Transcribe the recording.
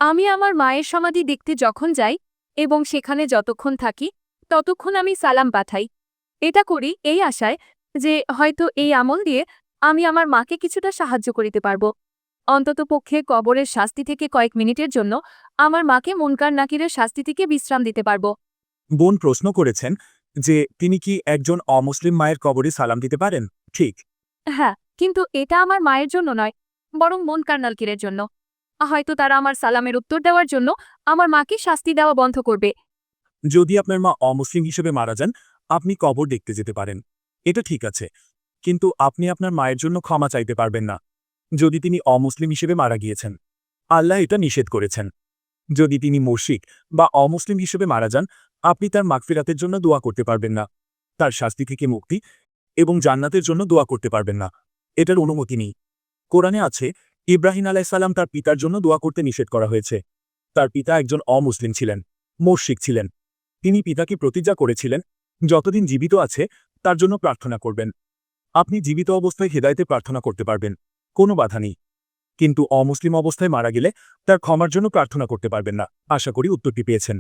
আমি আমার মায়ের সমাধি দেখতে যখন যাই এবং সেখানে যতক্ষণ থাকি ততক্ষণ আমি সালাম পাঠাই। এটা করি এই আশায় যে হয়তো এই আমল দিয়ে আমি আমার মাকে কিছুটা সাহায্য করিতে পারব। অন্ততপক্ষে কবরের শাস্তি থেকে কয়েক মিনিটের জন্য আমার মাকে মুনকার নাকিরের শাস্তি থেকে বিশ্রাম দিতে পারব। বোন প্রশ্ন করেছেন যে তিনি কি একজন অমুসলিম মায়ের কবরে সালাম দিতে পারেন? ঠিক। হ্যাঁ, কিন্তু এটা আমার মায়ের জন্য নয়, বরং মুনকার নাকিরের জন্য। হয়তো তারা আমার সালামের উত্তর দেওয়ার জন্য আমার মাকে শাস্তি দেওয়া বন্ধ করবে। যদি আপনার মা অমুসলিম হিসেবে মারা যান, আপনি কবর দেখতে যেতে পারেন। এটা ঠিক আছে, কিন্তু আপনি আপনার মায়ের জন্য ক্ষমা চাইতে পারবেন না যদি তিনি অমুসলিম হিসেবে মারা গিয়েছেন। আল্লাহ এটা নিষেধ করেছেন। যদি তিনি মুশরিক বা অমুসলিম হিসেবে মারা যান, আপনি তার মাগফিরাতের জন্য দোয়া করতে পারবেন না, তার শাস্তি থেকে মুক্তি এবং জান্নাতের জন্য দোয়া করতে পারবেন না। এটার অনুমতি নেই। কোরআনে আছে, ইব্রাহিম আলাইসাল্লাম তার পিতার জন্য দোয়া করতে নিষেধ করা হয়েছে। তার পিতা একজন অমুসলিম ছিলেন, মুশরিক ছিলেন। তিনি পিতাকে প্রতিজ্ঞা করেছিলেন, যতদিন জীবিত আছে তার জন্য প্রার্থনা করবেন। আপনি জীবিত অবস্থায় হেদায়েতে প্রার্থনা করতে পারবেন, কোনো বাধা নেই। কিন্তু অমুসলিম অবস্থায় মারা গেলে তার ক্ষমার জন্য প্রার্থনা করতে পারবেন না। আশা করি উত্তরটি পেয়েছেন।